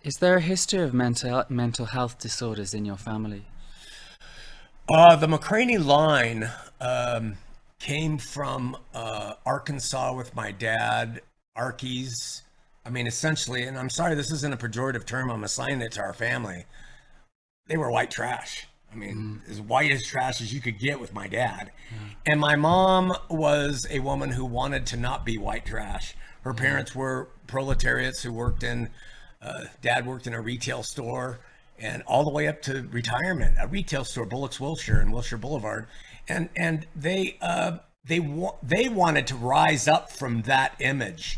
Is there a history of mental health disorders in your family? The McCraney line came from Arkansas with my dad, Arkies. I mean, essentially, and I'm sorry, this isn't a pejorative term. I'm assigning it to our family. They were white trash. I mean, as white as trash as you could get with my dad. And my mom was a woman who wanted to not be white trash. Her parents were proletariats who worked in, dad worked in a retail store and all the way up to retirement, a retail store, Bullock's Wilshire and Wilshire Boulevard. And they wanted to rise up from that image,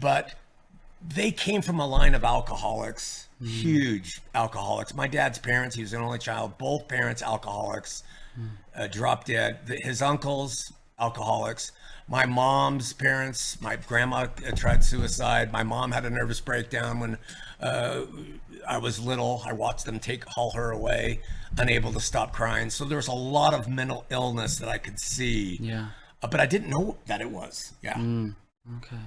but they came from a line of alcoholics, huge alcoholics. My dad's parents, he was an only child, both parents alcoholics, dropped dead. His uncles, alcoholics. My mom's parents, my grandma tried suicide. My mom had a nervous breakdown when I was little. I watched them haul her away, unable to stop crying. So there was a lot of mental illness that I could see. Yeah. But I didn't know that it was. Yeah. Okay.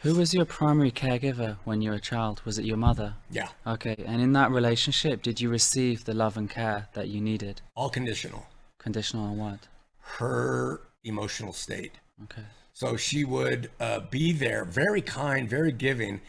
Who was your primary caregiver when you were a child? Was it your mother? Yeah. Okay. And in that relationship, did you receive the love and care that you needed? All conditional. Conditional on what? Her emotional state. Okay. So she would be there, very kind, very giving.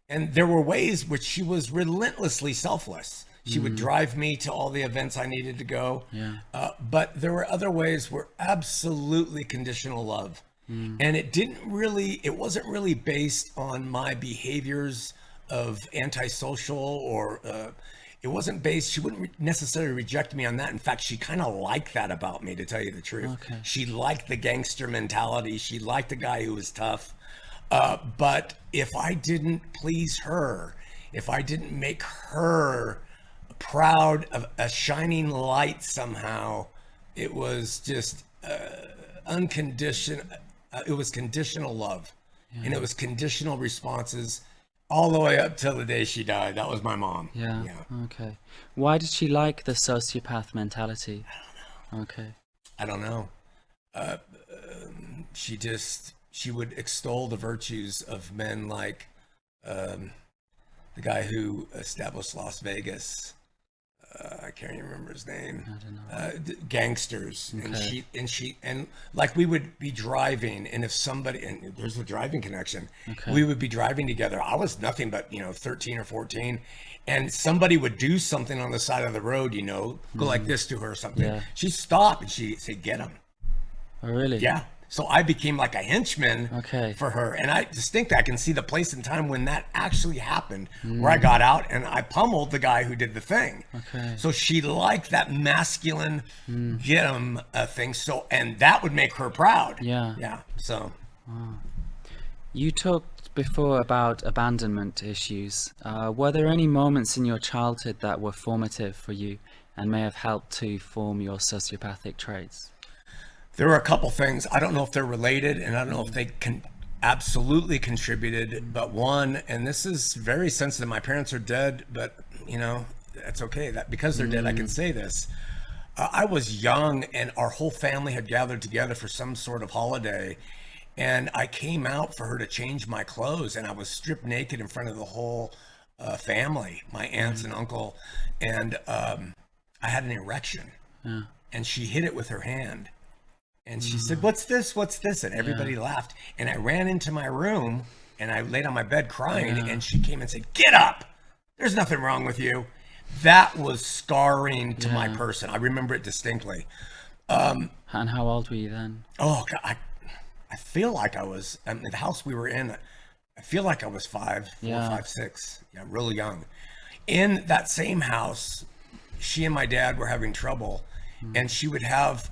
And there were ways which she was relentlessly selfless. She would drive me to all the events I needed to go. Yeah. But there were other ways where absolutely conditional love. And it wasn't really based on my behaviors of antisocial or it wasn't based, she wouldn't necessarily reject me on that. In fact, she kind of liked that about me, to tell you the truth. Okay. She liked the gangster mentality. She liked the guy who was tough. But if I didn't please her, if I didn't make her proud of a shining light somehow, it was just unconditional. It was conditional love, and it was conditional responses all the way up till the day she died. That was my mom. Yeah. Okay. Why did she like the sociopath mentality? I don't know. Okay. I don't know. She would extol the virtues of men like the guy who established Las Vegas. I can't even remember his name. I don't know. Gangsters. Okay. And like we would be driving, and if somebody, and there's a driving connection, Okay. we would be driving together. I was nothing but 13 or 14, and somebody would do something on the side of the road, go like this to her or something. Yeah. She'd stop and she'd say, "Get him." Oh, really? Yeah. So I became like a henchman Okay. for her. And I can see the place and time when that actually happened, where I got out and I pummeled the guy who did the thing. Okay. So she liked that masculine get him thing. So, and that would make her proud. Yeah. Yeah. So. You talked before about abandonment issues. Were there any moments in your childhood that were formative for you and may have helped to form your sociopathic traits? There were a couple things. I don't know if they're related, and I don't know if they absolutely contributed, but one, and this is very sensitive. My parents are dead, but that's okay. That because they're dead, I can say this. I was young, and our whole family had gathered together for some sort of holiday, and I came out for her to change my clothes, and I was stripped naked in front of the whole family, my aunts and uncle, and I had an erection, and she hid it with her hand. And she said, "What's this? What's this?" And everybody laughed. And I ran into my room and I laid on my bed crying. And she came and said, "Get up. There's nothing wrong with you." That was scarring to my person. I remember it distinctly. And how old were you then? Oh, God, I feel like I was, the house we were in, I feel like I was 5, 4, 5, 6. Yeah, really young. In that same house, she and my dad were having trouble. And she would have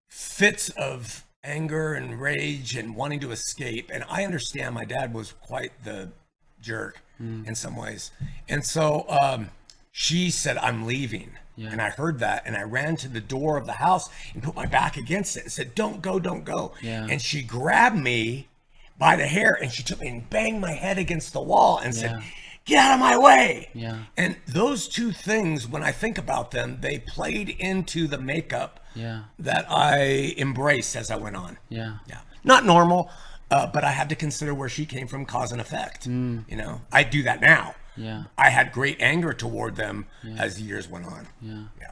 fits of anger and rage and wanting to escape. And I understand my dad was quite the jerk in some ways. And so she said, "I'm leaving." And I heard that, and I ran to the door of the house and put my back against it and said, "Don't go, don't go." And she grabbed me by the hair and she took me and banged my head against the wall and said, "Get out of my way." And those two things, when I think about them, they played into the makeup that I embraced as I went on. Not normal. But I had to consider where she came from, cause and effect. You know, I do that now. Yeah. I had great anger toward them as the years went on. Yeah. Yeah.